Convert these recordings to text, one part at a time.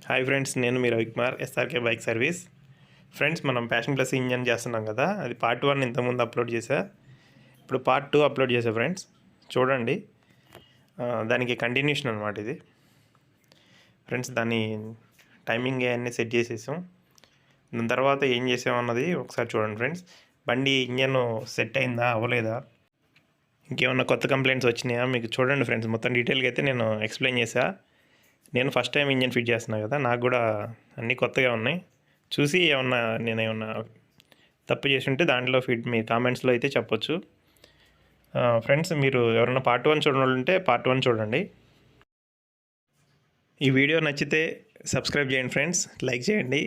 Hi friends, నేను మీ Ravikumar, SRK bike service. Friends, మనం ప్యాషన్ ప్లస్ ఇంజన్ చేస్తున్నాం కదా, అది పార్ట్ 1 ఇంతకుముందు అప్లోడ్ చేశా. ఇప్పుడు పార్ట్ 2 అప్లోడ్ చేశా ఫ్రెండ్స్. చూడండి, దానికి కంటిన్యూషన్ అనమాట ఇది. ఫ్రెండ్స్, దాని టైమింగ్ అన్నీ సెట్ చేసేసాం. దాని తర్వాత ఏం చేసామన్నది ఒకసారి చూడండి ఫ్రెండ్స్. బండి ఇంజన్ సెట్ అయిందా అవ్వలేదా, ఇంకేమన్నా కొత్త కంప్లైంట్స్ వచ్చినాయా మీకు చూడండి ఫ్రెండ్స్. మొత్తం డీటెయిల్గా అయితే నేను ఎక్స్ప్లెయిన్ చేశా. నేను ఫస్ట్ టైం ఇంజన్ ఫిట్ చేస్తున్నాను కదా, నాకు కూడా అన్నీ కొత్తగా ఉన్నాయి. చూసి నేనేమన్నా తప్పు చేసి ఉంటే దాంట్లో మీ కామెంట్స్లో అయితే చెప్పొచ్చు. ఫ్రెండ్స్, మీరు ఎవరైనా పార్ట్ 1 చూడాలంటే పార్ట్ 1 చూడండి. ఈ వీడియో నచ్చితే సబ్స్క్రైబ్ చేయండి ఫ్రెండ్స్, లైక్ చేయండి,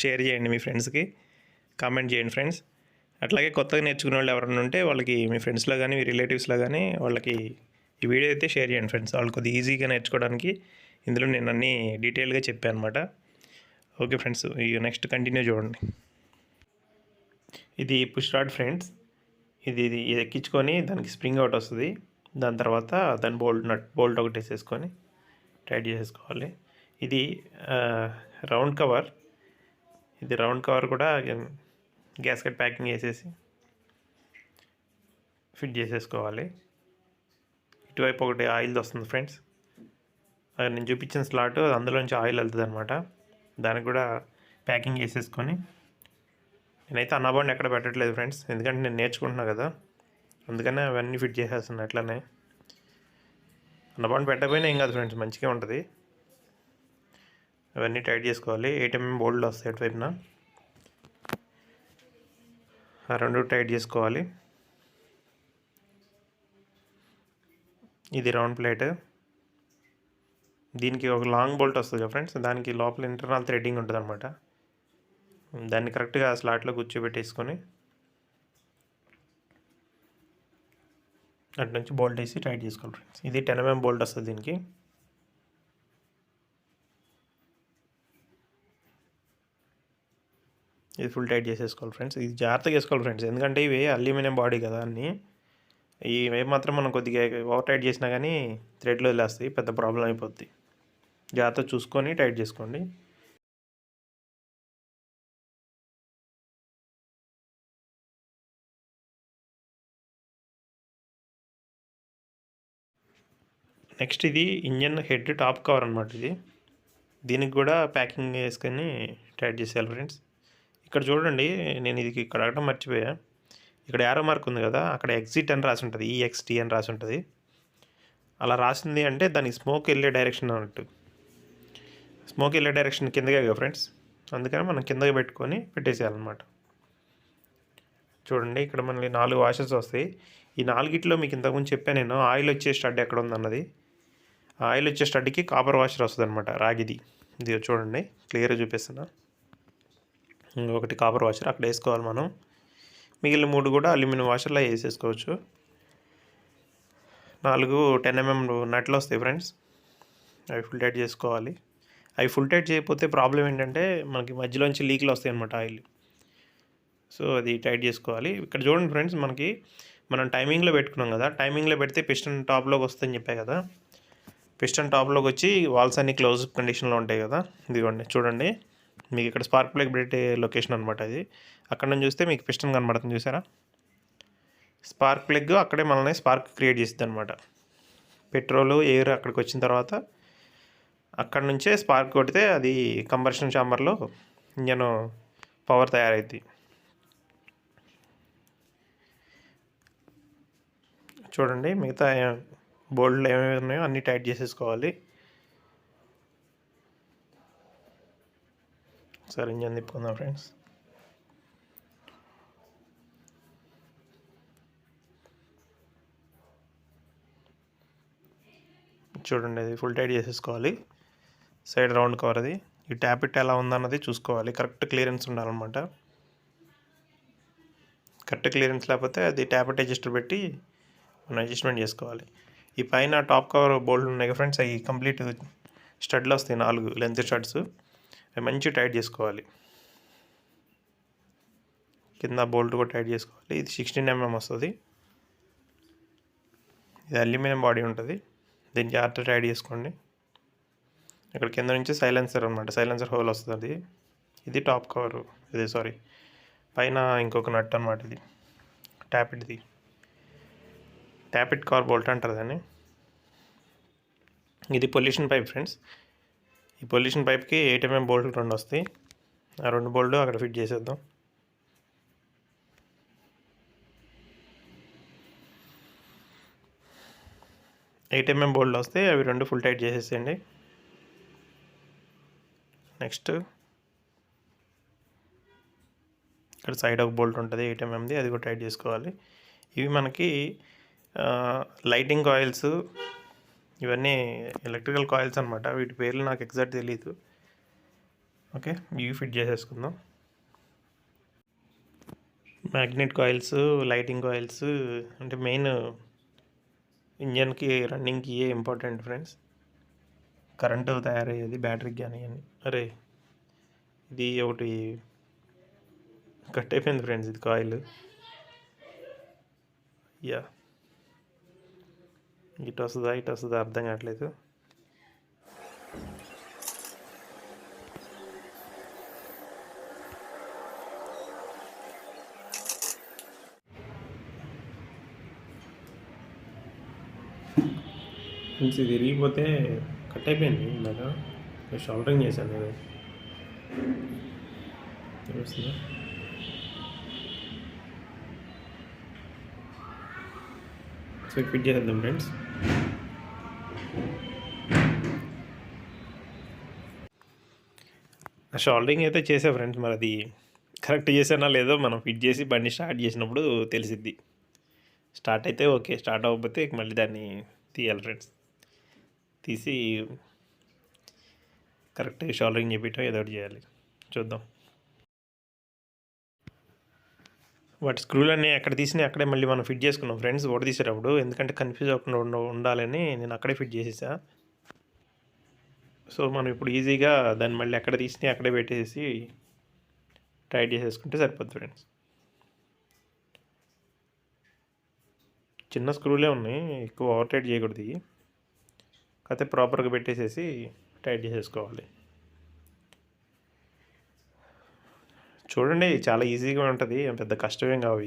షేర్ చేయండి మీ ఫ్రెండ్స్కి, కామెంట్ చేయండి ఫ్రెండ్స్. అట్లాగే కొత్తగా నేర్చుకునే వాళ్ళు ఎవరైనా ఉంటే వాళ్ళకి మీ ఫ్రెండ్స్లో కానీ మీ రిలేటివ్స్లో కానీ వాళ్ళకి ఈ వీడియో అయితే షేర్ చేయండి ఫ్రెండ్స్. వాళ్ళు కొద్దిగా ఈజీగా నేర్చుకోవడానికి ఇందులో నేను అన్నీ డీటెయిల్గా చెప్పాను అనమాట. ఓకే ఫ్రెండ్స్, ఈ నెక్స్ట్ కంటిన్యూ చూడండి. ఇది పుష్ రాడ్ ఫ్రెండ్స్. ఇది ఎక్కించుకొని దానికి స్ప్రింగ్ అవుట్ వస్తుంది. దాని తర్వాత దాని బోల్ట్ ఒకటి వేసేసుకొని టైట్ చేసేసుకోవాలి. ఇది రౌండ్ కవర్. ఇది రౌండ్ కవర్ కూడా గ్యాస్కెట్ ప్యాకింగ్ వేసేసి ఫిట్ చేసేసుకోవాలి. ఇటువైపు ఒకటి ఆయిల్ వస్తుంది ఫ్రెండ్స్. నేను చూపించిన స్లాట్ అందులోంచి ఆయిల్ వెళ్తుంది అనమాట. దానికి కూడా ప్యాకింగ్ చేసేసుకొని, నేనైతే అన్నబాండ్ ఎక్కడ పెట్టట్లేదు ఫ్రెండ్స్, ఎందుకంటే నేను నేర్చుకుంటున్నా కదా, అందుకనే అవన్నీ ఫిట్ చేసేస్తున్నాను. అట్లనే అన్నబాండ్ పెట్టకపోయినా ఏం కాదు ఫ్రెండ్స్, మంచిగా ఉంటుంది. అవన్నీ టైట్ చేసుకోవాలి. 8mm బోల్డ్లు వస్తాయి అటువైపున, ఆ రెండు టైట్ చేసుకోవాలి. ఇది రౌండ్ ప్లేట్. దీనికి ఒక లాంగ్ బోల్ట్ వస్తుంది కదా ఫ్రెండ్స్, దానికి లోపల ఇంటర్నల్ థ్రెడ్డింగ్ ఉంటుంది అనమాట. దాన్ని కరెక్ట్గా స్లాట్లో కూర్చోబెట్టేసుకొని అటు నుంచి బోల్ట్ వేసి టైట్ చేసుకోవాలి ఫ్రెండ్స్. ఇది 10mm బోల్ట్ వస్తుంది దీనికి. ఇది ఫుల్ టైట్ చేసేసుకోవాలి ఫ్రెండ్స్. ఇది జాగ్రత్తగా వేసుకోవాలి ఫ్రెండ్స్, ఎందుకంటే ఇవి అల్యూమినియం బాడీ కదా అన్నీ. ఇవి మాత్రం మనం కొద్దిగా ఓవర్ టైట్ చేసినా కానీ థ్రెడ్లు వదిలేస్తాయి, పెద్ద ప్రాబ్లం అయిపోద్ది. జాగ్రత్తగా చూసుకొని టైట్ చేసుకోండి. నెక్స్ట్ ఇది ఇంజన్ హెడ్ టాప్ కవర్ అనమాట. దీనికి కూడా ప్యాకింగ్ వేసుకొని టైట్ చేసేయాలి ఫ్రెండ్స్. ఇక్కడ చూడండి, నేను ఇది ఇక్కడ అడగడం మర్చిపోయా. ఇక్కడ యారో మార్క్ ఉంది కదా, అక్కడ ఎగ్జిట్ అని రాసి ఉంటుంది, EXT అని రాసి ఉంటుంది. అలా రాసింది అంటే దానికి స్మోక్ వెళ్ళే డైరెక్షన్ అన్నట్టు. స్మోక్ వెళ్ళే డైరెక్షన్ కిందకే కదా ఫ్రెండ్స్, అందుకని మనం కిందకి పెట్టుకొని పెట్టేసేయాలన్నమాట. చూడండి, ఇక్కడ మనకి 4 వాషెస్ వస్తాయి. ఈ 4గిట్లో మీకు ఇంతకుముందు చెప్పాను నేను, ఆయిల్ వచ్చే స్టడ్ ఎక్కడ ఉందన్నది. ఆయిల్ వచ్చే స్టడ్కి కాపర్ వాషర్ వస్తుంది అనమాట, రాగిది. ఇది చూడండి, క్లియర్గా చూపిస్తున్నా. ఇంకొకటి కాపర్ వాషర్ అక్కడ వేసుకోవాలి మనం. మిగిలిన 3 కూడా అల్యూమినియం వాషర్లో వేసేసుకోవచ్చు. 4 10mm నట్లు వస్తాయి ఫ్రెండ్స్, అవి ఫుల్ టైట్ చేసుకోవాలి. అవి ఫుల్ టైట్ చేయకపోతే ప్రాబ్లం ఏంటంటే మనకి మధ్యలోంచి లీక్లు వస్తాయి అనమాట ఆయిల్. సో అది టైట్ చేసుకోవాలి. ఇక్కడ చూడండి ఫ్రెండ్స్, మనం టైమింగ్లో పెట్టుకున్నాం కదా, టైమింగ్లో పెడితే పిస్టన్ టాప్లోకి వస్తుందని చెప్పాయి కదా. పిస్టన్ టాప్లోకి వచ్చి వాల్స్ అన్ని క్లోజ్ కండిషన్లో ఉంటాయి కదా. ఇదిగోండి చూడండి, మీకు ఇక్కడ స్పార్క్ ప్లగ్ పెట్టే లొకేషన్ అనమాట. అది అక్కడ నుంచి చూస్తే మీకు పిస్టన్ కనబడుతుంది, చూసారా? స్పార్క్ ప్లగ్ అక్కడే మనల్ని స్పార్క్ క్రియేట్ చేస్తుంది అనమాట. పెట్రోల్ ఎయిర్ అక్కడికి వచ్చిన తర్వాత అక్కడ నుంచే స్పార్క్ కొడితే అది కంబషన్ ఛాంబర్లో ఇంజన్ పవర్ తయారైద్ది. చూడండి, మిగతా బోల్డ్లు ఏమేమి ఉన్నాయో అన్నీ టైట్ చేసేసుకోవాలి. సరే, ఇంజన్ తిప్పుకుందాం ఫ్రెండ్స్. చూడండి, అది ఫుల్ టైట్ చేసేసుకోవాలి. సైడ్ రౌండ్ కవర్ అది. ఈ ట్యాప్ ఇట్ ఎలా ఉందన్నది చూసుకోవాలి. కరెక్ట్ క్లియరెన్స్ ఉండాలన్నమాట. కరెక్ట్ క్లియరెన్స్ లేకపోతే అది ట్యాప్ ఇట్ అడ్జస్టర్ పెట్టి మనం అడ్జస్ట్మెంట్ చేసుకోవాలి. ఈ పైన టాప్ కవర్ బోల్ట్ ఉన్నాయి కదా ఫ్రెండ్స్, అవి కంప్లీట్ స్టడ్లు వస్తాయి, 4 లెంత్ స్టడ్స్. అవి మంచిగా టైట్ చేసుకోవాలి. కింద బోల్ట్ కూడా టైట్ చేసుకోవాలి. ఇది 16mm వస్తుంది. ఇది అల్యూమినియం బాడీ ఉంటుంది, దీన్ని జాగ్రత్తగా టైట్ చేసుకోండి. ఇక్కడ కింద నుంచి సైలెన్సర్ అనమాట, సైలెన్సర్ హోల్ వస్తుంది. ఇది టాప్ కవరు, ఇది సారీ పైన ఇంకొక నట్ అనమాట. ఇది ట్యాపిట్ కార్ బోల్ట్ అంటారు దాన్ని. ఇది పొల్యూషన్ పైప్ ఫ్రెండ్స్. ఈ పొల్యూషన్ పైప్కి 8 mm బోల్ట్లు 2 వస్తాయి. ఆ 2 బోల్ట్లు అక్కడ ఫిట్ చేసేద్దాం. ఎయిట్ ఎంఎం బోల్ట్లు వస్తే అవి 2 ఫుల్ టైట్ చేసేసేయండి. నెక్స్ట్ ఇక్కడ సైడ్ ఒక బోల్ట్ ఉంటుంది 8 mmది, అది కూడా టైట్ చేసుకోవాలి. ఇవి మనకి లైటింగ్ కాయిల్స్, ఇవన్నీ ఎలక్ట్రికల్ కాయిల్స్ అనమాట. వీటి పేర్లు నాకు ఎగ్జాక్ట్ తెలియదు. ఓకే, ఇవి ఫిట్ చేసేసుకుందాం. మ్యాగ్నెట్ కాయిల్స్, లైటింగ్ కాయిల్స్ అంటే మెయిన్ ఇంజన్కి రన్నింగ్కి ఏ ఇంపార్టెంట్ ఫ్రెండ్స్. కరెంటు తయారయ్యేది బ్యాటరీకి కానీ అని. అరే ఇది ఒకటి కట్ అయిపోయింది ఫ్రెండ్స్, ఇది కాయిల్. యా, ఇటు వస్తుందా అర్థం కావట్లేదు. ఫ్రెండ్స్ ఇది విరిగిపోతే కట్ అయిపోయింది. ఇందాక షోల్డరింగ్ చేశాను నేను, తెలుస్తుందా? సో ఫిట్ చేసేద్దాం ఫ్రెండ్స్. షోల్డరింగ్ అయితే చేసా ఫ్రెండ్స్, మరి అది కరెక్ట్ చేసానా లేదో మనం ఫిట్ చేసి బండి స్టార్ట్ చేసినప్పుడు తెలిసిద్ది. స్టార్ట్ అయితే ఓకే, స్టార్ట్ అవ్వకపోతే మళ్ళీ దాన్ని తీయాలి ఫ్రెండ్స్. తీసి కరెక్ట్గా షోల్డరింగ్ చేపించడం ఏదో ఒకటి చేయాలి, చూద్దాం. వాటి స్క్రూలన్నీ ఎక్కడ తీసినా అక్కడే మళ్ళీ మనం ఫిట్ చేసుకున్నాం ఫ్రెండ్స్ ఓడ తీసేటప్పుడు, ఎందుకంటే కన్ఫ్యూజ్ అవ్వకుండా ఉండాలని నేను అక్కడే ఫిట్ చేసేసా. సో మనం ఇప్పుడు ఈజీగా దాన్ని మళ్ళీ ఎక్కడ తీసినా అక్కడే పెట్టేసి టైట్ చేసేసుకుంటే సరిపోద్ది ఫ్రెండ్స్. చిన్న స్క్రూలే ఉన్నాయి, ఎక్కువ ఓవర్ టైట్ చేయకూడదు. కాకపోతే ప్రాపర్గా పెట్టేసేసి టైట్ చేసేసుకోవాలి. చూడండి చాలా ఈజీగా ఉంటుంది, పెద్ద కష్టమేం కావు.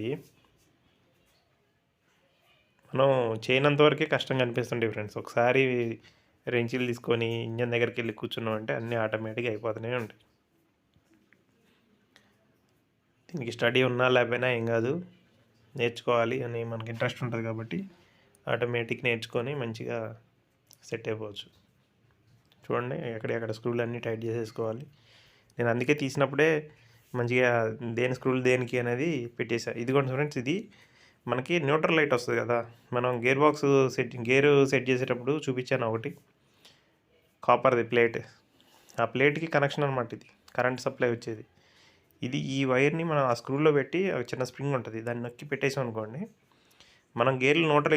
మనం చేయనంతవరకే కష్టంగా అనిపిస్తుంటాయి ఫ్రెండ్స్. ఒకసారి రెంచీలు తీసుకొని ఇంజన్ దగ్గరికి వెళ్ళి కూర్చున్నాం అంటే అన్నీ ఆటోమేటిక్గా అయిపోతూనే ఉంటాయి. దీనికి స్టడీ ఉన్నా లేకపోయినా ఏం కాదు, నేర్చుకోవాలి అని మనకి ఇంట్రెస్ట్ ఉంటుంది కాబట్టి ఆటోమేటిక్ నేర్చుకొని మంచిగా సెట్ అయిపోవచ్చు. చూడండి ఎక్కడెక్కడ స్క్రూలు అన్నీ టైట్ చేసేసుకోవాలి. నేను అందుకే తీసినప్పుడే మంచిగా దేని స్క్రూలు దేనికి అనేది పెట్టేసా. ఇదిగోండి ఫ్రెండ్స్, ఇది మనకి న్యూట్రల్ లైట్ వస్తుంది కదా, మనం గేర్ సెట్ చేసేటప్పుడు చూపించాను ఒకటి, కాపర్ది ప్లేట్. ఆ ప్లేట్కి కనెక్షన్ అనమాట ఇది, కరెంట్ సప్లై వచ్చేది. ఇది ఈ వైర్ని మనం ఆ స్క్రూలో పెట్టి చిన్న స్ప్రింగ్ ఉంటుంది, దాన్ని నొక్కి పెట్టేసాం అనుకోండి, మనం గేర్లు న్యూట్రల్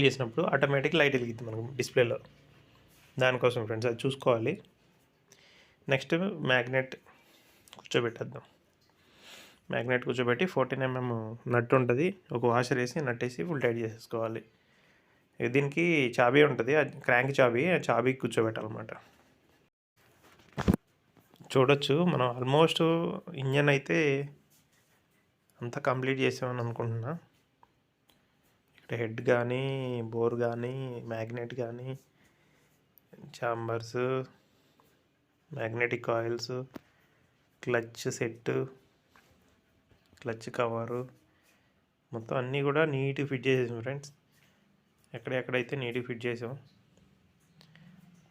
చేసినప్పుడు ఆటోమేటిక్ లైట్ వెలిగిద్ది మనకు డిస్ప్లేలో. దానికోసం ఫ్రెండ్స్ అది చూసుకోవాలి. Next magnet కూర్చోబెట్టేద్దాం. మ్యాగ్నెట్ కూర్చోబెట్టి 14 mm నట్ ఉంటుంది, ఒక వాషర్ వేసి నట్టేసి ఫుల్ టైట్ చేసేసుకోవాలి. దీనికి చాబీ ఉంటుంది, క్రాంక్ చాబీ, ఆ చాబీకి కూర్చోబెట్టాలన్నమాట. చూడొచ్చు మనం ఆల్మోస్ట్ ఇంజన్ అయితే అంతా కంప్లీట్ చేసామని అనుకుంటున్నా. ఇక్కడ హెడ్ కానీ, బోర్ కానీ, మ్యాగ్నెట్ కానీ, chambers, magnetic coils, clutch set, clutch cover, మొత్తం అన్నీ కూడా నీట్గా ఫిట్ చేసేసాం ఫ్రెండ్స్. ఎక్కడెక్కడైతే నీట్గా ఫిట్ చేసాం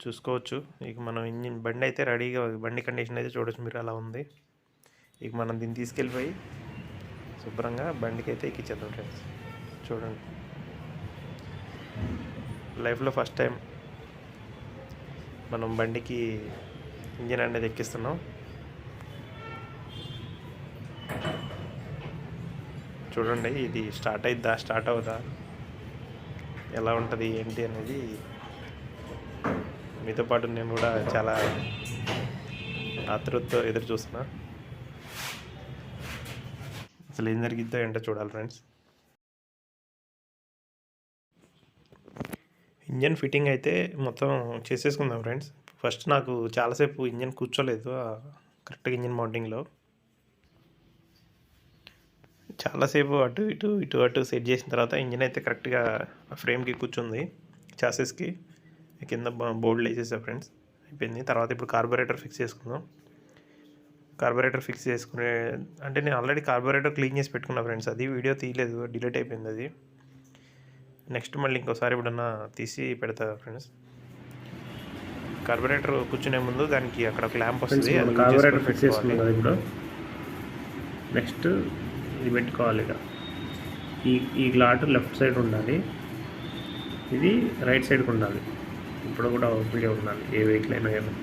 చూసుకోవచ్చు. ఇక మనం ఇంజిన్ బండి అయితే రెడీగా, బండి కండిషన్ అయితే చూడొచ్చు మీరు అలా ఉంది. ఇక మనం దీన్ని తీసుకెళ్ళిపోయి శుభ్రంగా బండికి అయితే ఎక్కించేద్దాం ఫ్రెండ్స్. చూడండి, లైఫ్లో ఫస్ట్ టైం మనం బండికి ఇంజిన్ అనేది ఎక్కిస్తున్నాం. చూడండి ఇది స్టార్ట్ అవుదా, ఎలా ఉంటుంది ఏంటి అనేది మీతో పాటు నేను కూడా చాలా ఆతృతతో ఎదురు చూస్తున్నా. అసలు ఏం జరిగిద్దో ఏంటో చూడాలి ఫ్రెండ్స్. ఇంజన్ ఫిట్టింగ్ అయితే మొత్తం చేసేసుకుందాం ఫ్రెండ్స్. ఫస్ట్ నాకు చాలాసేపు ఇంజన్ కూర్చోలేదు కరెక్ట్గా ఇంజన్ మౌంటింగ్లో. చాలాసేపు అటు ఇటు ఇటు అటు సెట్ చేసిన తర్వాత ఇంజన్ అయితే కరెక్ట్గా ఫ్రేమ్కి కూర్చుంది, చాసెస్కి కింద బోర్డులు వేసేసా ఫ్రెండ్స్. అయిపోయింది. తర్వాత ఇప్పుడు కార్బొరేటర్ ఫిక్స్ చేసుకుందాం. కార్బొరేటర్ ఫిక్స్ చేసుకునే అంటే నేను ఆల్రెడీ కార్బొరేటర్ క్లీన్ చేసి పెట్టుకున్నా ఫ్రెండ్స్. అది వీడియో తీయలేదు, డిలీట్ అయిపోయింది అది. నెక్స్ట్ మళ్ళీ ఇంకోసారి ఎప్పుడన్నా తీసి పెడతా ఫ్రెండ్స్. కార్బొరేటర్ కూర్చునే ముందు దానికి అక్కడ ఒక ల్యాంప్ వస్తుంది, అది కార్బొరేటర్ ఫిక్స్ చేసుకున్నాం. ఇప్పుడు నెక్స్ట్ ఇది పెట్టుకోవాలి. ఇక ఈ గ్లాట్ లెఫ్ట్ సైడ్ ఉండాలి, ఇది రైట్ సైడ్కి ఉండాలి. ఇప్పుడు కూడా ఓపెన్గా ఉండాలి, ఏ వెహికల్ అయినా ఏమైనా.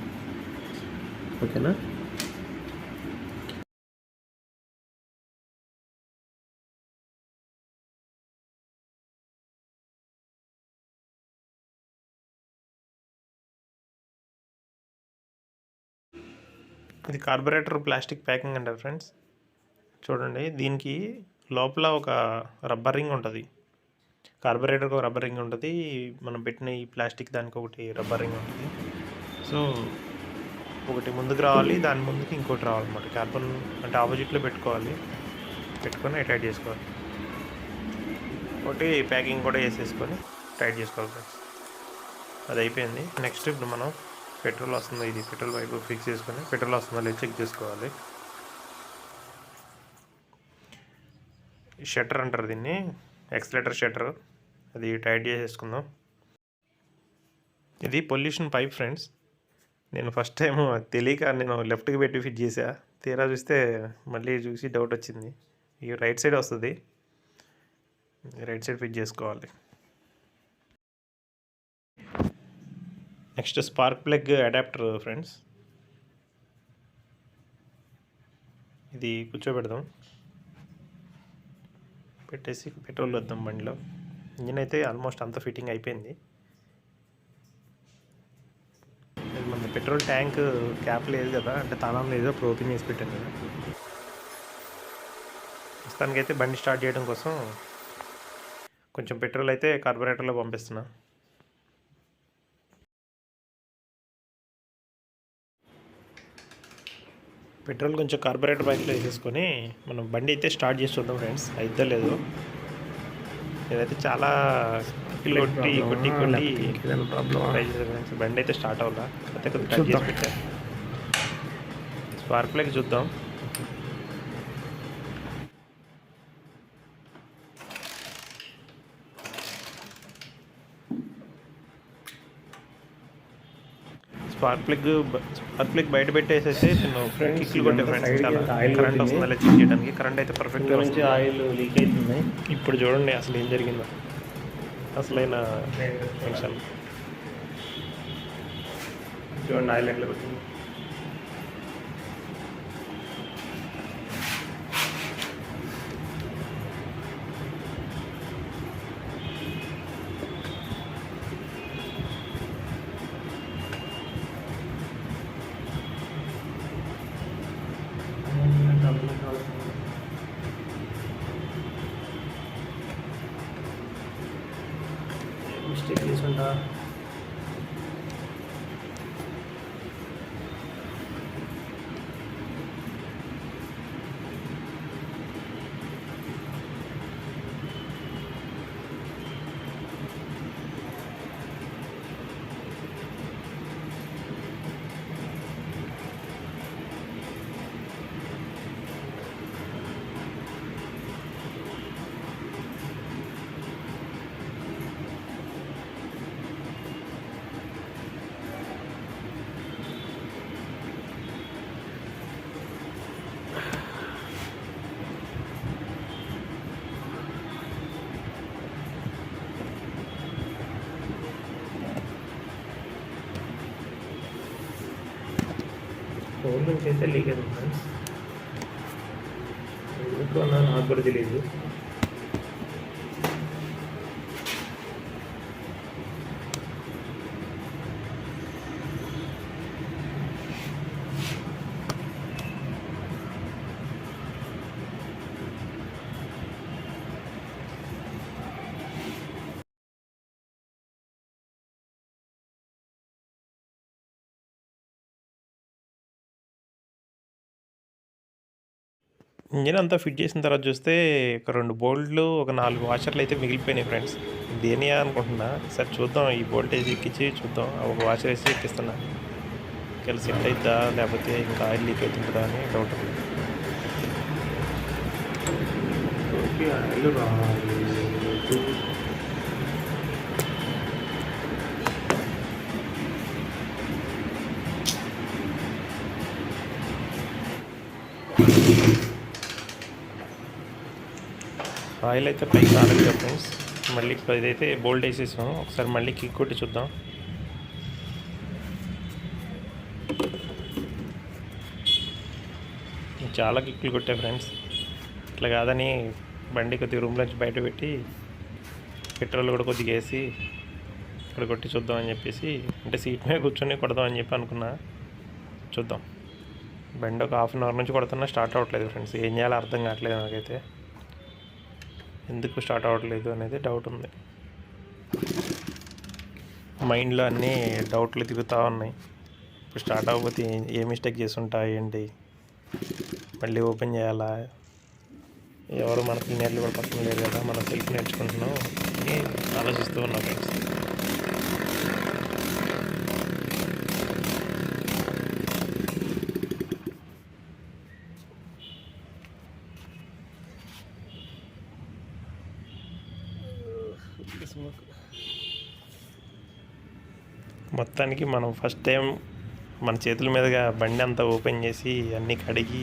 ఓకేనా? ఇది కార్బొరేటర్ ప్లాస్టిక్ ప్యాకింగ్ అంటారు ఫ్రెండ్స్. చూడండి, దీనికి లోపల ఒక రబ్బర్ రింగ్ ఉంటుంది. కార్బొరేటర్కి ఒక రబ్బర్ రింగ్ ఉంటుంది, మనం పెట్టిన ఈ ప్లాస్టిక్ దానికి ఒకటి రబ్బర్ రింగ్ ఉంటుంది. సో ఒకటి ముందుకు రావాలి, దాని ముందుకి ఇంకోటి రావాలన్నమాట. కార్బన్ అంటే ఆపోజిట్లో పెట్టుకోవాలి, పెట్టుకొని టైట్ చేసుకోవాలి. ఒకటి ప్యాకింగ్ కూడా వేసేసుకొని టైట్ చేసుకోవాలి ఫ్రెండ్స్. అది అయిపోయింది. నెక్స్ట్ ఇప్పుడు మనం పెట్రోల్ వస్తుందో, ఇది పెట్రోల్ పైపు ఫిక్స్ చేసుకొని పెట్రోల్ వస్తుందో లేదు చెక్ చేసుకోవాలి. షట్టర్ అంటారు దీన్ని, ఎక్సలేటర్ షట్టర్, అది టైట్ చేసేసుకుందాం. ఇది పొల్యూషన్ పైప్ ఫ్రెండ్స్. నేను ఫస్ట్ టైం తెలియక నేను లెఫ్ట్కి పెట్టి ఫిట్ చేసా. తీరా చూస్తే మళ్ళీ చూసి డౌట్ వచ్చింది. ఈ రైట్ సైడ్ వస్తుంది, రైట్ సైడ్ ఫిట్ చేసుకోవాలి. Next spark plug adapter friends. ఇది కూర్చోబెడదాం, పెట్టేసి పెట్రోల్ వద్దాం బండిలో. ఇంజిన్ అయితే ఆల్మోస్ట్ అంత ఫిట్టింగ్ అయిపోయింది. మన పెట్రోల్ ట్యాంక్ క్యాప్ లేదు కదా, అంటే తాళం లేదు, అప్పుడు ఓపెన్ చేసి పెట్టాను కదా. ప్రస్తుతానికైతే బండి స్టార్ట్ చేయడం కోసం కొంచెం పెట్రోల్ అయితే కార్బొరేటర్లో పంపిస్తున్నా. పెట్రోల్ కొంచెం కార్బొరేటర్ బైక్లో వేసేసుకొని మనం బండి అయితే స్టార్ట్ చేసి చూద్దాం ఫ్రెండ్స్, అయితే లేదు. నేనైతే చాలా కొట్టి కొట్టి కొట్టి ట్రై చేశాను ఫ్రెండ్స్, బండి అయితే స్టార్ట్ అవ్వాలా. అయితే కొద్దిగా కట్ చేసి పెట్టాను. స్పార్క్ ప్లగ్ చూద్దాం. స్పార్క్ ప్లగ్ బయట పెట్టేసేసి నేను కిక్లు కొట్టే ఫ్రెండ్స్. చాలా కరెంట్ వస్తుంది అలా చెక్ చేయడానికి. కరెంట్ అయితే పర్ఫెక్ట్గా వస్తుంది. ఆయిల్ లీక్ అవుతుంది. ఇప్పుడు చూడండి అసలు ఏం జరిగిందో, అసలైన టెన్షన్. చూడండి ఆయిల్ ఎట్లా కొట్టింది. మిస్టేక్ చేసుకుంటా. ఫోన్ నుంచి అయితే లీక్ అయింది ఫ్రెండ్స్. ఎందుకు అన్నా నాకు కూడా తెలియదు. ఇంజిన్ అంతా ఫిట్ చేసిన తర్వాత చూస్తే ఒక 2 బోల్ట్లు, ఒక 4 వాషర్లు అయితే మిగిలిపోయినాయి ఫ్రెండ్స్. దేనియా అనుకుంటున్నా. సరే చూద్దాం, ఈ బోల్టేజ్ ఎక్కించి చూద్దాం. ఒక వాషర్ వేసి ఎక్కిస్తున్నా. ఒకవేళ సెట్ అవుతుందా లేకపోతే ఇంకా ఆయిల్ లీక్ అవుతుంటుందా అని డౌట్ ఉంది. ఆయిల్ రాలేదు. ఆయిల్ అయితే పైకి రాలేదు ఫ్రెండ్స్. మళ్ళీ ఇప్పుడు ఇదైతే బోల్ట్ వేసేసాం. ఒకసారి మళ్ళీ కిక్ కొట్టి చూద్దాం. చాలా కిక్లు కొట్టాయి ఫ్రెండ్స్. ఇట్లా కాదని బండి కొద్దిగా రూమ్లోంచి బయట పెట్టి పెట్రోల్ కూడా కొద్దిగా వేసి ఇక్కడ కొట్టి చూద్దామని చెప్పేసి, అంటే సీట్ మీద కూర్చొని కొడదామని చెప్పి అనుకున్నా. చూద్దాం. బండి ఒక హాఫ్ అన్ అవర్ నుంచి కొడుతున్నా స్టార్ట్ అవ్వట్లేదు ఫ్రెండ్స్. ఏం చేయాలో అర్థం కావట్లేదు నాకైతే. ఎందుకు స్టార్ట్ అవ్వట్లేదు అనేది డౌట్ ఉంది. మైండ్లో అన్నీ డౌట్లు తిరుగుతూ ఉన్నాయి. ఇప్పుడు స్టార్ట్ అవ్వకపోతే ఏ మిస్టేక్ చేస్తుంటా ఏంటి, మళ్ళీ ఓపెన్ చేయాలా, ఎవరు మన క్లీనర్లు కూడా పక్కన లేరు కదా, మనం సెల్ఫ్ నేర్చుకుంటున్నాం అని ఆలోచిస్తూ ఉన్నాం ఫ్రెండ్స్. మొత్తానికి మనం ఫస్ట్ టైం మన చేతుల మీదుగా బండి అంతా ఓపెన్ చేసి అన్నీ కడిగి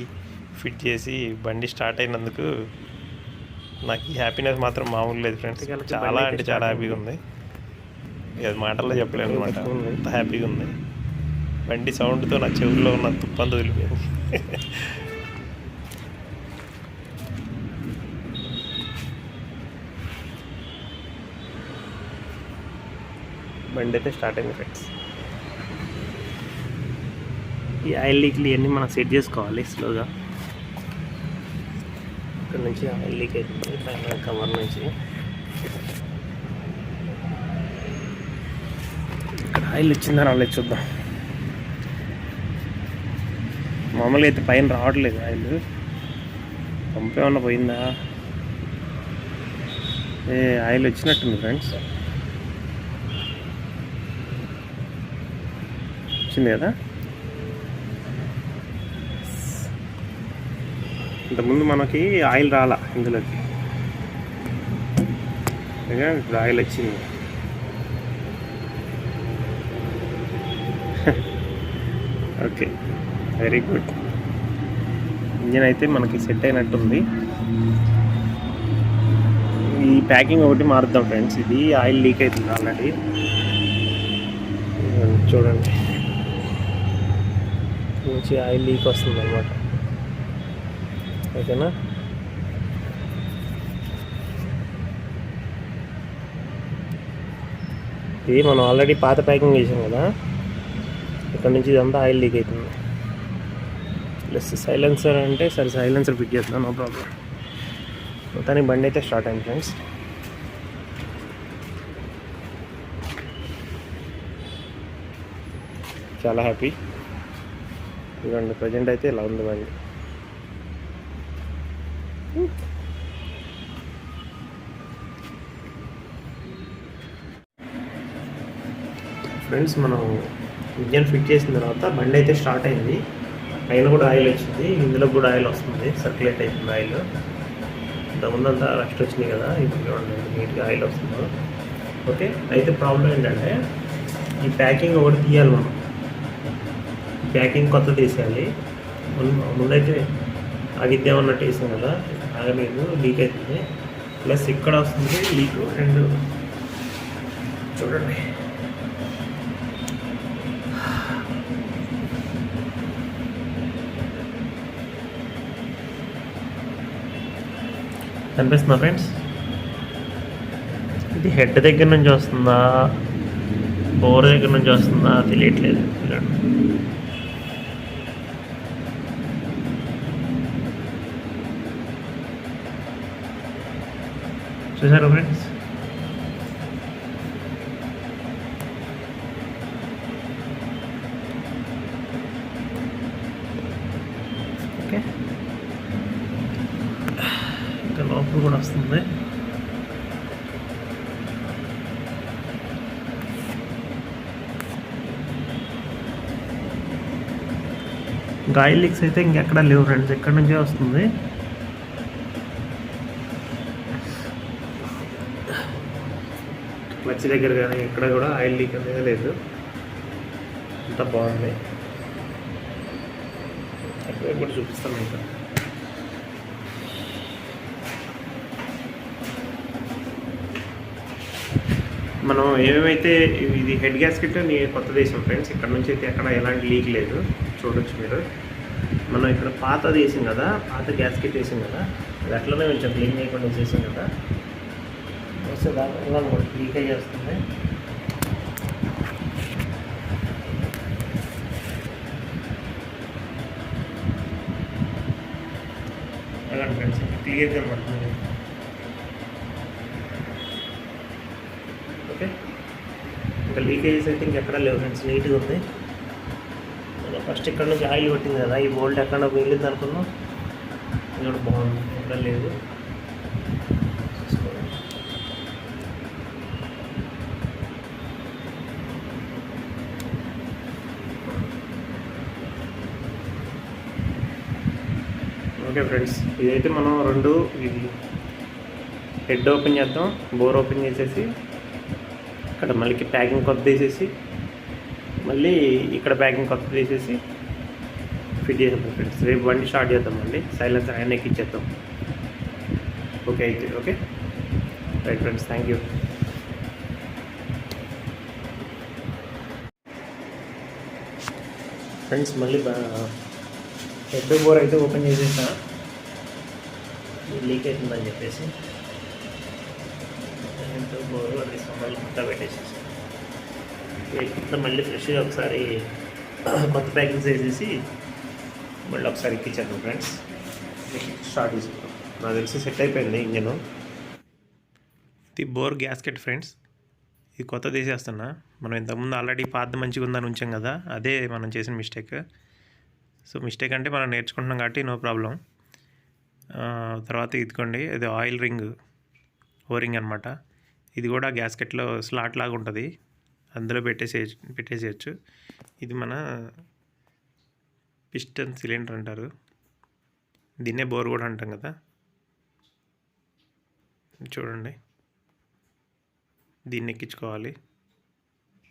ఫిట్ చేసి బండి స్టార్ట్ అయినందుకు నాకు ఈ హ్యాపీనెస్ మాత్రం మామూలు లేదు ఫ్రెండ్స్. చాలా అంటే చాలా హ్యాపీగా ఉంది. అది మాటల్లో చెప్పలేను అనమాట, అంత హ్యాపీగా ఉంది. బండి సౌండ్తో నా చెవుల్లో ఉన్న తుప్పంతా వదిలిపోయింది. బండి అయితే స్టార్ట్ అయింది ఫ్రెండ్స్. ఈ ఆయిల్ లీక్లు ఇవన్నీ మనం సెట్ చేసుకోవాలి స్లోగా. ఇక్కడ నుంచి ఆయిల్ లీక్ అవుతుంది పైన కవర్ నుంచి. ఇక్కడ ఆయిల్ వచ్చిందా రాలేదు చూద్దాం. మామూలుగా అయితే పైన రావట్లేదు ఆయిల్. పంప్ ఏమన్నా పోయిందా? ఆయిల్ వచ్చినట్టుంది ఫ్రెండ్స్. వచ్చింది కదా. ఇంతకుముందు మనకి ఆయిల్ రాలా ఇందులోకి, ఇప్పుడు ఆయిల్ వచ్చింది. Okay, very good. ఇంజిన్ అయితే మనకి సెట్ అయినట్టుంది. ఈ ప్యాకింగ్ ఒకటి మారుద్దాం ఫ్రెండ్స్. ఇది ఆయిల్ లీక్ అవుతుంది ఆల్రెడీ, చూడండి. నుంచి ఆయిల్ లీక్ వస్తుంది అన్నమాట. ఓకేనా. ఇది మనం ఆల్రెడీ పాత ప్యాకింగ్ చేసాం కదా, ఇక్కడ నుంచి ఇదంతా ఆయిల్ లీక్ అవుతుంది. ప్లస్ సైలెన్సర్ అంటే సరే సైలెన్సర్ ఫిట్ చేస్తాను, నో ప్రాబ్లం. మొత్తానికి బండి అయితే స్టార్ట్ అయింది ఫ్రెండ్స్. చాలా హ్యాపీ. ఇదండి ప్రజెంట్ అయితే ఇలా ఉంది బండి. ఫ్రెండ్స్ మనం ఇంజన్ ఫిట్ చేసిన తర్వాత బండి అయితే స్టార్ట్ అయింది. పైన కూడా ఆయిల్ వచ్చింది, ఇందులో కూడా ఆయిల్ వస్తుంది, సర్క్యులేట్ అవుతుంది ఆయిల్. ఇంతకుముందంతా రస్ట్ వచ్చినాయి కదా, ఇప్పుడు చూడండి నీట్గా ఆయిల్ వస్తుంది. ఓకే, అయితే ప్రాబ్లం ఏంటంటే ఈ ప్యాకింగ్ ఒకటి తీయాలి మనం. ప్యాకింగ్ కొత్త తీసేయాలి. ముందైతే ఆగిద్దామన్నట్టు వేసాం కదా, ఆగలేదు, లీక్ అవుతుంది. ప్లస్ ఇక్కడ వస్తుంది లీక్. అండ్ చూడండి కనిపిస్తుందా ఫ్రెండ్స్? ఇది హెడ్ దగ్గర నుంచి వస్తుందా, బోర్ దగ్గర నుంచి వస్తుందా తెలియట్లేదు. చూసారా ఫ్రెండ్స్? ఓకే, కూడా వస్తుంది. ఇంకా ఆయిల్ లీక్స్ అయితే ఇంకెక్కడ లేవు ఫ్రెండ్స్, ఎక్కడి నుంచే వస్తుంది. క్లచ్ దగ్గర కానీ ఎక్కడ కూడా ఆయిల్ లీక్ అనేది లేదు, అంతా బాగుంది. అక్కడ కూడా చూపిస్తాను ఇంకా. మనం ఏమైతే ఇది హెడ్ గ్యాస్కెట్ కొత్త దేశం ఫ్రెండ్స్, ఇక్కడ నుంచి అయితే ఎక్కడ ఎలాంటి లీక్ లేదు, చూడొచ్చు మీరు. మనం ఇక్కడ పాతది వేసాం కదా, పాత గ్యాస్కెట్ వేసాం కదా, అది అట్లనే కొంచెం క్లీన్ చేయకుండా వేసేసాం కదా, వస్తే దానివల్ల కూడా లీక్ అయ్యి వస్తుంది. అలాంటి ఫ్రెండ్స్ క్లియర్గా పడుతుంది. ఓకే, ఇంకా లీకేజెస్ అయితే ఇంకెక్కడ లేవు ఫ్రెండ్స్, నీట్గా ఉంది. ఫస్ట్ ఇక్కడ నుంచి ఆయిల్ కొట్టింది కదా, ఈ బోల్ట్ ఎక్కడ వెళ్ళింది అనుకున్నాం, ఇది కూడా బాగుంది, ఎక్కడ లేదు. ఓకే ఫ్రెండ్స్, ఇదైతే మనం రెండు ఇది హెడ్ ఓపెన్ చేద్దాం, బోర్ ఓపెన్ చేసేసి ఇక్కడ మళ్ళీ ప్యాకింగ్ కొత్త వేసేసి మళ్ళీ ఇక్కడ ప్యాకింగ్ కొత్త వేసేసి ఫిట్ చేద్దాం ఫ్రెండ్స్. రేపు బండి స్టార్ట్ చేద్దాం, మళ్ళీ సైలెన్స్ ఆయన ఎక్కిచ్చేద్దాం. ఓకే అయితే okay right friends, thank you. Friends మళ్ళీ హెడ్ బోర్ అయితే ఓపెన్ చేసేసా, లీక్ అవుతుందని చెప్పేసి హెడ్ బోర్ అది మళ్ళీ కొత్త పెట్టేసేసి కొత్త మళ్ళీ ఫ్రెష్గా ఒకసారి కొత్త ప్యాకింగ్స్ వేసేసి మళ్ళీ ఒకసారి ఎక్కించాను ఫ్రెండ్స్. స్టార్ట్ చేసుకుంటాం. నాకు తెలిసి సెట్ అయిపోయింది ఇంజను. ఇది బోర్ గ్యాస్కెట్ ఫ్రెండ్స్, ఇది కొత్త తీసేస్తున్నా. మనం ఇంతకుముందు ఆల్రెడీ పాత మంచిగా ఉందని ఉంచాం కదా, అదే మనం చేసిన మిస్టేక్. సో మిస్టేక్ అంటే మనం నేర్చుకుంటున్నాం కాబట్టి నో ప్రాబ్లం. తర్వాత ఇదిగోండి, ఇది ఆయిల్ రింగ్ ఓరింగ్ అనమాట. ఇది కూడా గ్యాస్కెట్లో స్లాట్ లాగా ఉంటుంది, అందులో పెట్టేసేయచ్చు. ఇది మన పిస్టన్ సిలిండర్ అంటారు, దీన్నే బోర్ కూడా అంటాం కదా. చూడండి, దీన్ని ఎక్కించుకోవాలి,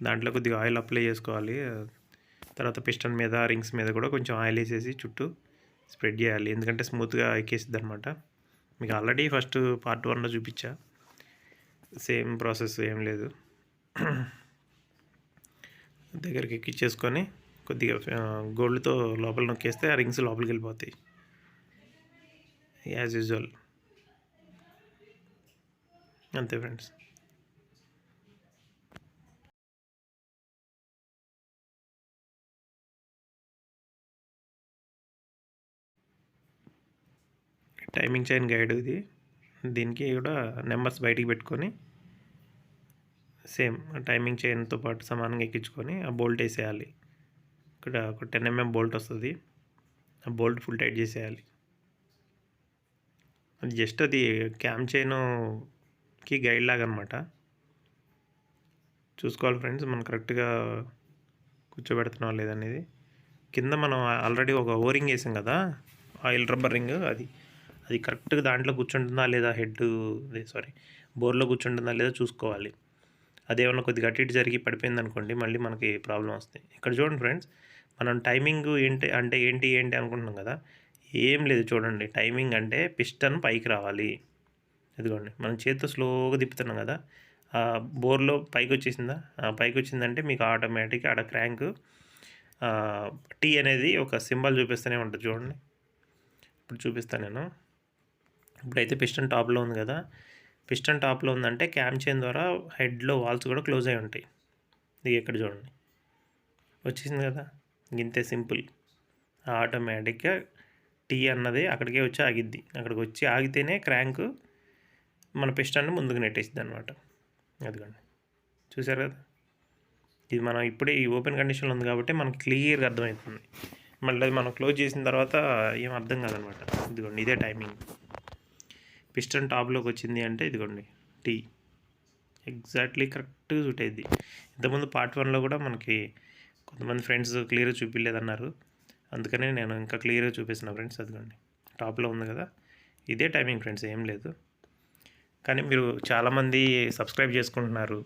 దాంట్లో కొద్దిగా ఆయిల్ అప్లై చేసుకోవాలి. తర్వాత పిస్టన్ మీద రింగ్స్ మీద కూడా కొంచెం ఆయిల్ వేసేసి చుట్టూ స్ప్రెడ్ చేయాలి, ఎందుకంటే స్మూత్గా ఎక్కేసిద్ది అనమాట. మీకు ఆల్రెడీ ఫస్ట్ పార్ట్ 1లో చూపించా, సేమ్ ప్రాసెస్ ఏం లేదు. దగ్గరికి ఎక్కించేసుకొని కొద్దిగా గోల్డ్తో లోపల నొక్కేస్తే ఆ రింగ్స్ లోపలికి వెళ్ళిపోతాయి యాజ్ యూజువల్. అంతే ఫ్రెండ్స్. టైమింగ్ చైన్ గైడ్ ఇది, దీనికి కూడా నెంబర్స్ బయటికి పెట్టుకొని సేమ్ టైమింగ్ చైన్తో పాటు సమానంగా ఎక్కించుకొని ఆ బోల్ట్ వేసేయాలి. ఇక్కడ ఒక 10 mm బోల్ట్ వస్తుంది, ఆ బోల్ట్ ఫుల్ టైట్ చేసేయాలి. అది జస్ట్ అది క్యామ్ చైన్కి గైడ్ లాగా అనమాట. చూసుకోవాలి ఫ్రెండ్స్, మనం కరెక్ట్గా కూర్చోబెడుతున్నాం లేదనేది. కింద మనం ఆల్రెడీ ఒక ఓరింగ్ వేసాం కదా, ఆయిల్ రబ్బర్ రింగ్, అది కరెక్ట్గా దాంట్లో కూర్చుంటుందా లేదా, బోర్లో కూర్చుంటుందా లేదా చూసుకోవాలి. అదేమన్నా కొద్దిగా అటు ఇటు జరిగి పడిపోయింది అనుకోండి, మళ్ళీ మనకి ప్రాబ్లం వస్తాయి. ఇక్కడ చూడండి ఫ్రెండ్స్, మనం టైమింగ్ ఏంటి అనుకుంటున్నాం కదా, ఏం లేదు. చూడండి, టైమింగ్ అంటే పిస్టన్ పైకి రావాలి. ఇదిగోండి, మనం చేతితో స్లోగా తిప్పుతున్నాం కదా, బోర్లో పైకి వచ్చేసిందా, పైకి వచ్చిందంటే మీకు ఆటోమేటిక్గా ఆడ క్రాంక్ టీ అనేది ఒక సింబల్ చూపిస్తూనే ఉంటుంది. చూడండి, ఇప్పుడు చూపిస్తాను నేను. ఇప్పుడైతే పిస్టన్ టాప్లో ఉంది కదా, పిస్టన్ టాప్లో ఉందంటే క్యామ్ చైన్ ద్వారా హెడ్లో వాల్స్ కూడా క్లోజ్ అయి ఉంటాయి. ఇది ఇక్కడ చూడండి వచ్చేసింది కదా, ఇంతే సింపుల్. ఆటోమేటిక్గా టీ అన్నది అక్కడికే వచ్చి ఆగిద్ది. అక్కడికి వచ్చి ఆగితేనే క్రాంక్ మన పిస్టన్ని ముందుకు నెట్టేసిద్ది అనమాట. అదిగోండి, చూసారు కదా. ఇది మనం ఇప్పుడే ఈ ఓపెన్ కండిషన్లో ఉంది కాబట్టి మనకి క్లియర్గా అర్థమవుతుంది. మళ్ళీ అది మనం క్లోజ్ చేసిన తర్వాత ఏం అర్థం కాదనమాట. ఇదిగోండి, ఇదే టైమింగ్. పిస్టన్ టాప్లోకి వచ్చింది అంటే ఇదిగోండి టీ ఎగ్జాక్ట్లీ కరెక్ట్ సూట్ అయింది. ఇంతకుముందు పార్ట్ 1లో కూడా మనకి కొంతమంది ఫ్రెండ్స్ క్లియర్గా చూపించలేదన్నారు, అందుకనే నేను ఇంకా క్లియర్గా చూపిస్తున్నా ఫ్రెండ్స్. అదిగోండి టాప్లో ఉంది కదా, ఇదే టైమింగ్ ఫ్రెండ్స్, ఏం లేదు. కానీ మీరు చాలామంది సబ్స్క్రైబ్ చేసుకుంటున్నారు,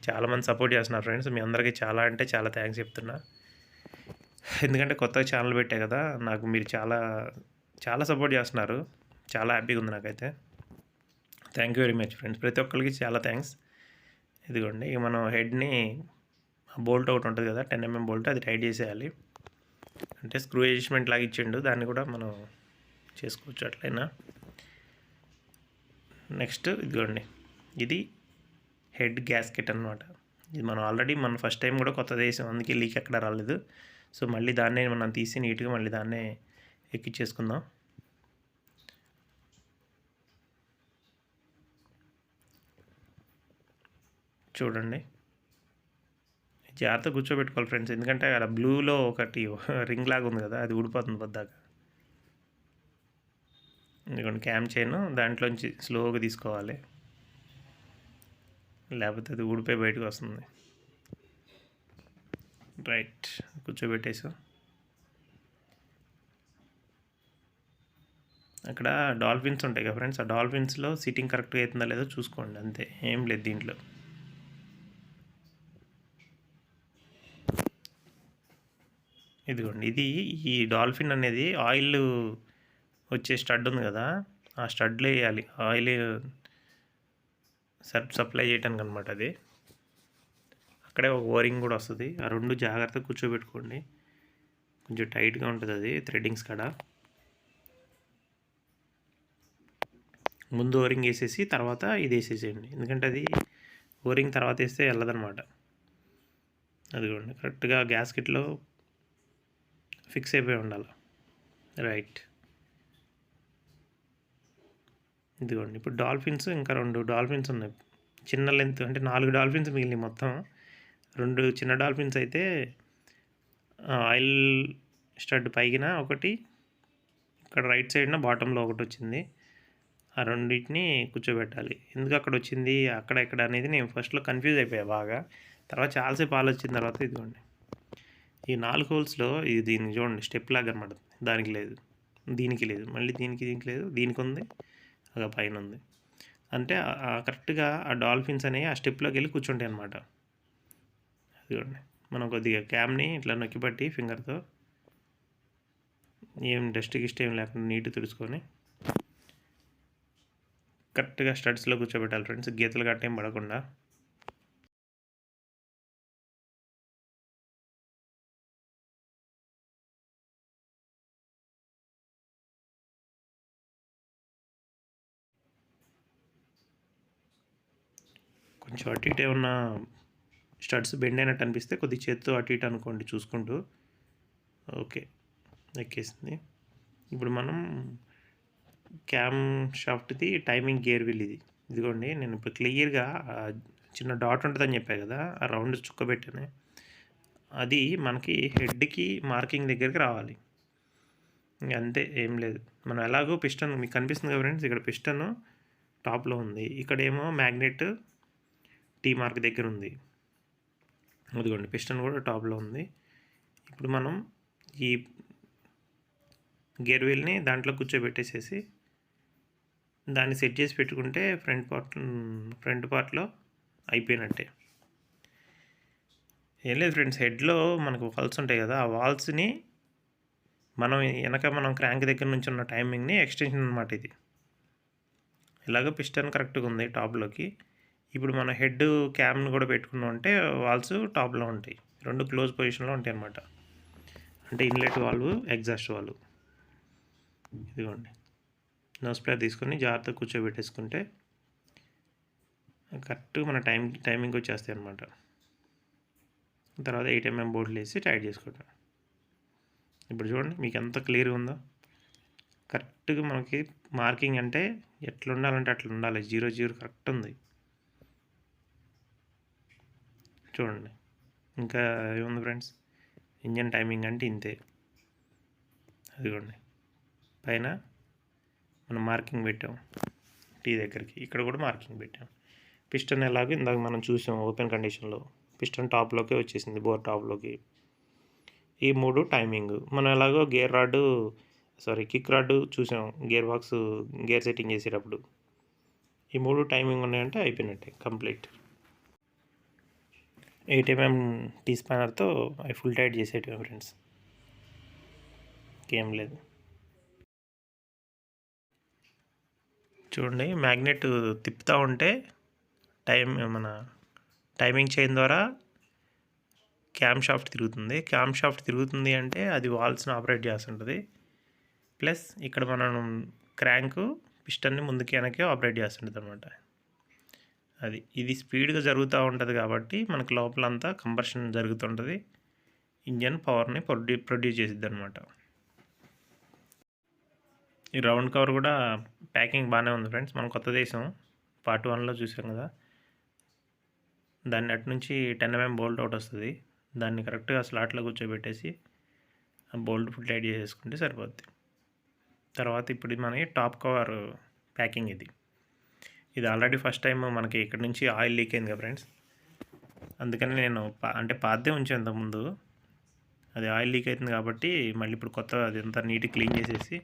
చాలామంది సపోర్ట్ చేస్తున్నారు ఫ్రెండ్స్. మీ అందరికీ చాలా అంటే చాలా థ్యాంక్స్ చెప్తున్నా. ఎందుకంటే కొత్తగా ఛానల్ పెట్టే కదా, నాకు మీరు చాలా చాలా సపోర్ట్ చేస్తున్నారు. చాలా హ్యాపీగా ఉంది నాకైతే. Thank you very much friends, ప్రతి ఒక్కరికి చాలా థ్యాంక్స్. ఇదిగోండి ఇక మనం హెడ్ని బోల్ట్ ఒకటి ఉంటుంది కదా 10mm బోల్ట్, అది టైట్ చేసేయాలి. అంటే స్క్రూ అడ్జస్ట్మెంట్ లాగా ఇచ్చిండు, దాన్ని కూడా మనం చేసుకోవచ్చు అట్లయినా. నెక్స్ట్ ఇదిగోండి ఇది హెడ్ గ్యాస్కెట్ అనమాట. ఇది మనం ఆల్రెడీ ఫస్ట్ టైం కూడా కొత్తది వేసాం, అందుకే లీక్ ఎక్కడ రాలేదు. సో మళ్ళీ దాన్నే మనం తీసి నీట్గా మళ్ళీ దాన్నే ఎక్కించేసుకుందాం. చూడండి జాగ్రత్తగా కూర్చోబెట్టుకోవాలి ఫ్రెండ్స్, ఎందుకంటే అక్కడ బ్లూలో ఒకటి రింగ్ లాగా ఉంది కదా, అది ఊడిపోతుంది పొద్దాక. ఎందుకంటే క్యామ్ చైన్ దాంట్లోంచి స్లోగా తీసుకోవాలి, లేకపోతే అది ఊడిపోయి బయటకు వస్తుంది. రైట్, కూర్చోబెట్టేసాం. అక్కడ డాల్ఫిన్స్ ఉంటాయి కదా ఫ్రెండ్స్, ఆ డాల్ఫిన్స్లో సీటింగ్ కరెక్ట్గా అవుతుందా లేదో చూసుకోండి, అంతే, ఏం లేదు దీంట్లో. ఇదిగోండి ఇది ఈ డాల్ఫిన్ అనేది ఆయిల్ వచ్చే స్టడ్ ఉంది కదా, ఆ స్టడ్లో వేయాలి ఆయిల్ సప్లై చేయడానికి అనమాట. అది అక్కడే ఒక ఓరింగ్ కూడా వస్తుంది, ఆ రెండు జాగ్రత్తగా కూర్చోబెట్టుకోండి, కొంచెం టైట్గా ఉంటుంది అది థ్రెడ్డింగ్స్ కాడ. ముందు ఓరింగ్ వేసేసి తర్వాత ఇది వేసేసేయండి, ఎందుకంటే అది ఓరింగ్ తర్వాత వేస్తే వెళ్ళదనమాట. అదిగోండి కరెక్ట్గా గ్యాస్కెట్లో ఫిక్స్ అయిపోయి ఉండాలి. రైట్, ఇదిగోండి ఇప్పుడు డాల్ఫిన్స్ ఇంకా 2 డాల్ఫిన్స్ ఉన్నాయి, చిన్న లెంత్, అంటే 4 డాల్ఫిన్స్ మిగిలినాయి మొత్తం. 2 చిన్న డాల్ఫిన్స్ అయితే ఆయిల్ స్టడ్ పైన ఒకటి, ఇక్కడ రైట్ సైడ్న బాటంలో ఒకటి వచ్చింది. ఆ రెండింటిని కూర్చోబెట్టాలి. ఎందుకు అక్కడ వచ్చింది అక్కడ ఎక్కడ అనేది నేను ఫస్ట్లో కన్ఫ్యూజ్ అయిపోయా బాగా, తర్వాత చాలాసేపు ఆలోచించిన తర్వాత ఇదిగోండి ఈ 4 హోల్స్లో ఇది దీనికి చూడండి స్టెప్ లాగా అనమాట, దానికి లేదు, దీనికి లేదు, మళ్ళీ దీనికి లేదు, దీనికి ఉంది, అలా పైన ఉంది. అంటే కరెక్ట్గా ఆ డాల్ఫిన్స్ అనేవి ఆ స్టెప్లోకి వెళ్ళి కూర్చుంటాయి అనమాట. అదిగోండి మనం కొద్దిగా క్యామ్ని ఇట్లా నొక్కిపట్టి ఫింగర్తో ఏం డస్ట్ గిస్ట్ ఏం లేకుండా నీట్గా తుడుచుకొని కరెక్ట్గా స్టడ్స్లో కూర్చోబెట్టాలి ఫ్రెండ్స్, గీతలు గట్టేం పడకుండా. కొంచెం అటు ఇటు ఏమన్నా స్టడ్స్ బెండ్ అయినట్టు అనిపిస్తే కొద్దిగా చేత్తో అటు ఇటు అనుకోండి చూసుకుంటూ. ఓకే, ఎక్కేసింది. ఇప్పుడు మనం క్యామ్ షాఫ్ట్ది టైమింగ్ గేర్ వీల్ ఇదిగోండి నేను ఇప్పుడు క్లియర్గా చిన్న డాట్ ఉంటుందని చెప్పాను కదా, ఆ రౌండ్ చుక్క పెట్టాను, అది మనకి హెడ్కి మార్కింగ్ దగ్గరికి రావాలి. ఇంక అంతే, ఏం లేదు. మనం ఎలాగో పిస్టన్ మీకు కనిపిస్తుంది కదా ఫ్రెండ్స్, ఇక్కడ పిస్టన్ టాప్లో ఉంది, ఇక్కడేమో మ్యాగ్నెట్ టీ మార్క్ దగ్గర ఉంది. అదిగోండి పిస్టన్ కూడా టాప్లో ఉంది. ఇప్పుడు మనం ఈ గేర్ వీల్ని దాంట్లో కూర్చోబెట్టేసేసి దాన్ని సెట్ చేసి పెట్టుకుంటే ఫ్రంట్ పార్ట్లో అయిపోయినట్టే. ఏం లేదు ఫ్రెండ్స్, హెడ్లో మనకు వాల్స్ ఉంటాయి కదా, ఆ వాల్స్ని మనం క్రాంక్ దగ్గర నుంచి ఉన్న టైమింగ్ని ఎక్స్టెన్షన్ అనమాట ఇది. ఇలాగ పిస్టన్ కరెక్ట్గా ఉంది టాప్లోకి. ఇప్పుడు మన హెడ్ క్యామ్ను కూడా పెట్టుకున్నాం అంటే వాల్స్ టాప్లో ఉంటాయి, 2 క్లోజ్ పొజిషన్లో ఉంటాయి అన్నమాట. అంటే ఇన్లెట్ వాల్వ్, ఎగ్జాస్ట్ వాల్వ్. ఇదిగోండి నోస్ ప్లేర్ తీసుకొని జాగ్రత్తగా కూర్చోబెట్టేసుకుంటే కరెక్ట్గా మన టైమింగ్ వచ్చేస్తాయి అన్నమాట. తర్వాత 8mm బోర్డులు వేసి టైట్ చేసుకుంటాం. ఇప్పుడు చూడండి మీకు ఎంత క్లియర్గా ఉందో, కరెక్ట్గా మనకి మార్కింగ్ అంటే ఎట్లా ఉండాలంటే అట్లా ఉండాలి, 0 కరెక్ట్ ఉంది. చూడండి ఇంకా ఏముంది ఫ్రెండ్స్, ఇంజన్ టైమింగ్ అంటే ఇంతే. అదిగోండి పైన మనం మార్కింగ్ పెట్టాం, టీ దగ్గరికి. ఇక్కడ కూడా మార్కింగ్ పెట్టాం. పిస్టన్ ఎలాగో ఇందాక మనం చూసాం ఓపెన్ కండిషన్లో, పిస్టన్ టాప్లోకి వచ్చేసింది, బోర్ టాప్లోకి. ఈ 3 టైమింగ్. మనం ఎలాగో కిక్ రాడ్ చూసాం గేర్ సెట్టింగ్ చేసేటప్పుడు. ఈ 3 టైమింగ్ ఉన్నాయంటే అయిపోయినట్టే కంప్లీట్. 8 mm టీ స్పానర్తో అవి ఫుల్ టైట్ చేసేటివి ఫ్రెండ్స్, ఇంకేం లేదు. చూడండి, మ్యాగ్నెట్ తిప్పుతూ ఉంటే మన టైమింగ్ చైన్ ద్వారా క్యామ్ షాఫ్ట్ తిరుగుతుంది. క్యామ్ షాఫ్ట్ తిరుగుతుంది అంటే అది వాల్స్ని ఆపరేట్ చేస్తుంటుంది. ప్లస్ ఇక్కడ మనం క్రాంక్ పిస్టన్ని ముందుకి వెనక్కి ఆపరేట్ చేస్తుంటుంది అనమాట. ఇది స్పీడ్గా జరుగుతూ ఉంటుంది కాబట్టి మనకు లోపలంతా కంబర్షన్ జరుగుతుంటుంది. ఇంజన్ పవర్ని ప్రొడ్యూస్ చేసిద్ది అనమాట. ఈ రౌండ్ కవర్ కూడా ప్యాకింగ్ బాగానే ఉంది ఫ్రెండ్స్. మనం కొత్త దేశం పార్ట్ 1లో చూసాం కదా, దాన్ని అటు నుంచి 10 mm బోల్ట్ అవుట్ వస్తుంది. దాన్ని కరెక్ట్గా స్లాట్లో కూర్చోబెట్టేసి ఆ బోల్ట్ ఫుల్ టైట్ చేసేసుకుంటే సరిపోద్ది. తర్వాత ఇప్పుడు మనకి టాప్ కవర్ ప్యాకింగ్. ఇది ఆల్రెడీ ఫస్ట్ టైం మనకి ఇక్కడ నుంచి ఆయిల్ లీక్ అయింది కదా ఫ్రెండ్స్, అందుకని నేను పాతదే ఉంచాను ఇంతకుముందు. అది ఆయిల్ లీక్ అవుతుంది కాబట్టి మళ్ళీ ఇప్పుడు కొత్త అదంతా నీట్గా క్లీన్ చేసేసి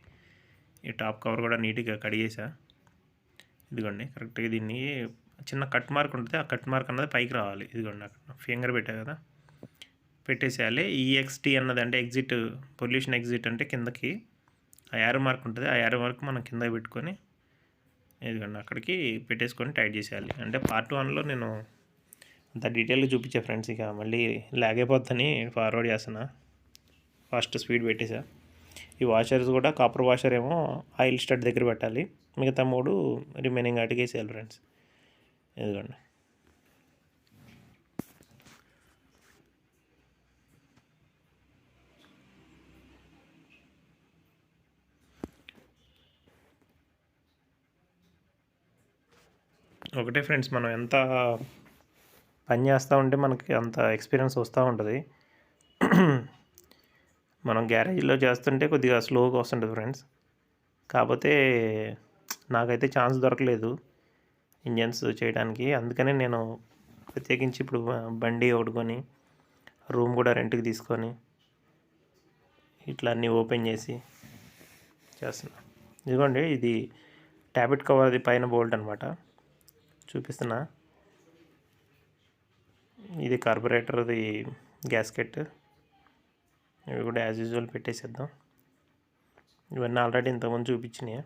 ఈ టాప్ కవర్ కూడా నీట్గా కడిగేసా. ఇదిగోండి, కరెక్ట్గా దీన్ని చిన్న కట్ మార్క్ ఉంటుంది, ఆ కట్ మార్క్ అన్నది పైకి రావాలి. ఇదిగోండి, అక్కడ ఫింగర్ పెట్టా కదా, పెట్టేసేయాలి. EXT అన్నది అంటే ఎగ్జిట్, పొల్యూషన్ ఎగ్జిట్ అంటే కిందకి ఆ యారో మార్క్ ఉంటుంది. ఆ యారో మార్క్ మనం కింద పెట్టుకొని ఇదిగోండి అక్కడికి పెట్టేసుకొని టైట్ చేసేయాలి. అంటే పార్ట్ 1లో నేను అంత డీటెయిల్గా చూపించా ఫ్రెండ్స్, ఇక మళ్ళీ లాగ్ అయిపోద్దని ఫార్వర్డ్ చేస్తున్నా, ఫాస్ట్ స్పీడ్ పెట్టేసా. ఈ వాషర్స్ కూడా కాపర్ వాషర్ ఏమో ఆయిల్ స్టడ్ దగ్గర పెట్టాలి, మిగతా 3 రిమైనింగ్ అడిగేసేయాలి ఫ్రెండ్స్. ఇదిగోండి, ఒకటే ఫ్రెండ్స్, మనం ఎంత పని చేస్తూ ఉంటే మనకి అంత ఎక్స్పీరియన్స్ వస్తూ ఉంటుంది. మనం గ్యారేజ్లో చేస్తుంటే కొద్దిగా స్లోగా వస్తుంటుంది ఫ్రెండ్స్. కాకపోతే నాకైతే ఛాన్స్ దొరకలేదు ఇంజన్స్ చేయడానికి, అందుకనే నేను ప్రత్యేకించి ఇప్పుడు బండి ఒకటి రూమ్ కూడా రెంట్కి తీసుకొని ఇట్లా అన్నీ ఓపెన్ చేసి చేస్తున్నా. ఇదిగోండి, ఇది ట్యాబెట్ కవర్ది పైన బోల్ట్ అనమాట, చూపిస్తున్నా. ఇది కార్బొరేటర్ది గ్యాస్కెట్. ఇవి కూడా యాజ్ యూజువల్ పెట్టేసేద్దాం. ఇవన్నీ ఆల్రెడీ ఇంతకుముందు చూపించినాయి.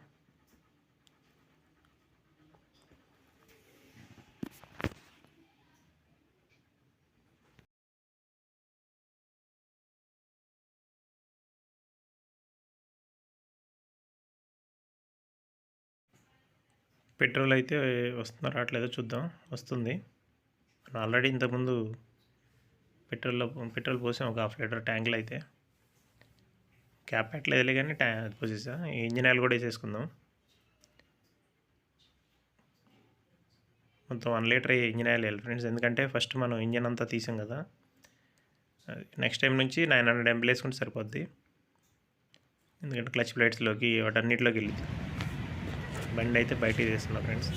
పెట్రోల్ అయితే వస్తుందో రావట్లేదో చూద్దాం. వస్తుంది. మనం ఆల్రెడీ ఇంతకుముందు పెట్రోల్ పోసాం ఒక 1/2 లీటర్ ట్యాంకులు. అయితే క్యాప్ పెట్టలేదులే కానీ పోసేసా. ఇంజిన్ ఆయిల్ కూడా వేసేసుకుందాం. మొత్తం 1 లీటర్ ఇంజిన్ ఆయిల్ వేయాలి ఫ్రెండ్స్, ఎందుకంటే ఫస్ట్ మనం ఇంజిన్ అంతా తీసాం కదా. నెక్స్ట్ టైం నుంచి 900 ml వేసుకుంటే సరిపోద్ది, ఎందుకంటే క్లచ్ ప్లేట్స్లోకి వాటన్నిటిలోకి వెళ్ళి. బండి అయితే బయటికి తీస్తున్నా ఫ్రెండ్స్,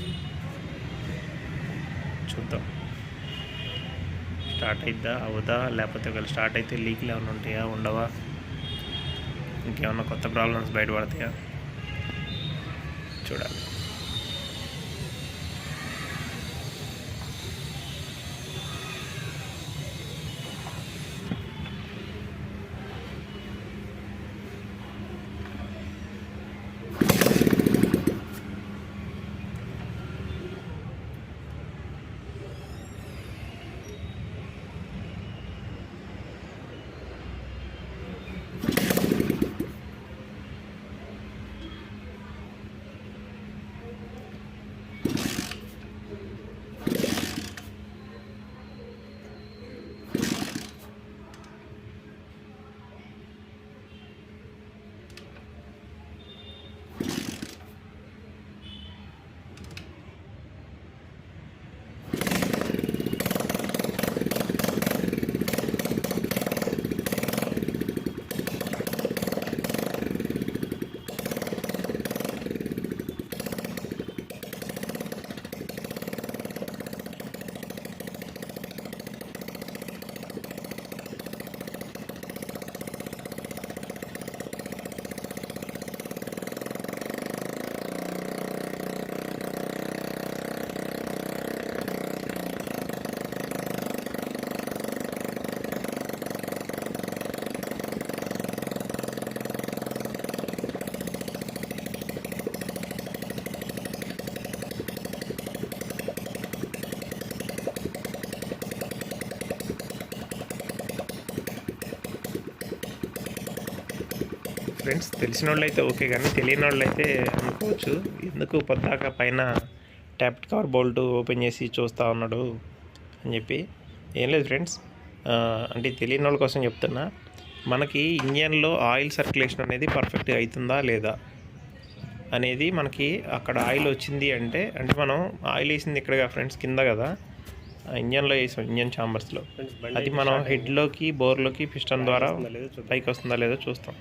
చూద్దాం స్టార్ట్ అయిద్దా అవుదా, లేకపోతే ఒకవేళ స్టార్ట్ అయితే లీక్లు ఏమైనా ఉంటాయా ఉండవా, ఇంకేమన్నా కొత్త ప్రాబ్లమ్స్ బయటపడతాయా చూడాలి. ఫ్రెండ్స్ తెలిసిన వాళ్ళు అయితే ఓకే, కానీ తెలియని వాళ్ళు అయితే అనుకోవచ్చు ఎందుకు పొద్దాక పైన ట్యాప్ కవర్ బోల్ట్ ఓపెన్ చేసి చూస్తూ ఉన్నాడు అని చెప్పి. ఏం లేదు ఫ్రెండ్స్, అంటే తెలియని వాళ్ళ కోసం చెప్తున్నా. మనకి ఇంజన్లో ఆయిల్ సర్క్యులేషన్ అనేది పర్ఫెక్ట్గా అవుతుందా లేదా అనేది మనకి అక్కడ ఆయిల్ వచ్చింది అంటే మనం ఆయిల్ వేసింది ఇక్కడ ఫ్రెండ్స్ కింద కదా, ఇంజన్లో వేసాం, ఇంజన్ ఛాంబర్స్లో. అది మనం హెడ్లోకి బోర్లోకి పిస్టన్ ద్వారా పైకి వస్తుందా లేదో చూస్తాం.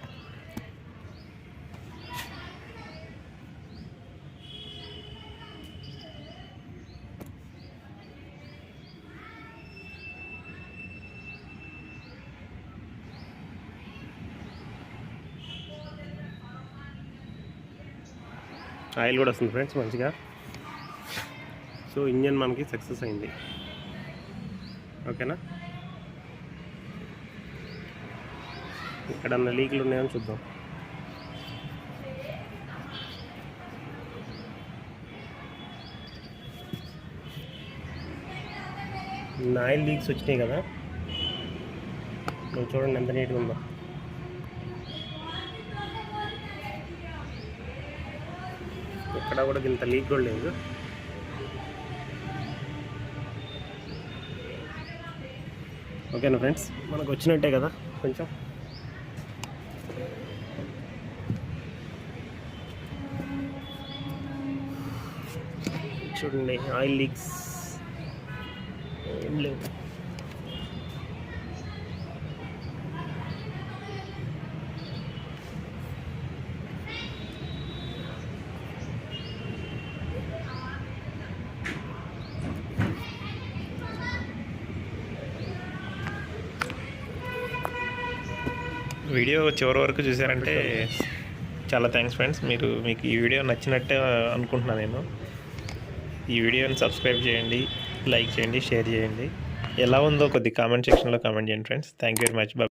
ఆయిల్ కూడా వస్తుంది ఫ్రెండ్స్ మంచిగా. సో ఇంజన్ మనకి సక్సెస్ అయింది. ఓకేనా, ఎక్కడన్నా లీక్లు ఉన్నాయని చూద్దాం. ఆయిల్ లీక్స్ వచ్చినాయి కదా, చూడండి ఎంత నీట్గా ఉందో. ఎక్కడ కూడా ఇంత లీక్ కూడా లేదు. ఓకేనా ఫ్రెండ్స్, మనకు వచ్చినట్టే కదా. కొంచెం చూడండి, ఆయిల్ లీక్స్ ఏం లేవు. వీడియో చివరి వరకు చూసారంటే చాలా థ్యాంక్స్ ఫ్రెండ్స్. మీకు ఈ వీడియో నచ్చినట్టే అనుకుంటున్నాను నేను. ఈ వీడియోని సబ్స్క్రైబ్ చేయండి, లైక్ చేయండి, షేర్ చేయండి. ఎలా ఉందో కొద్ది కామెంట్ సెక్షన్లో కామెంట్ చేయండి friends. Thank you very much.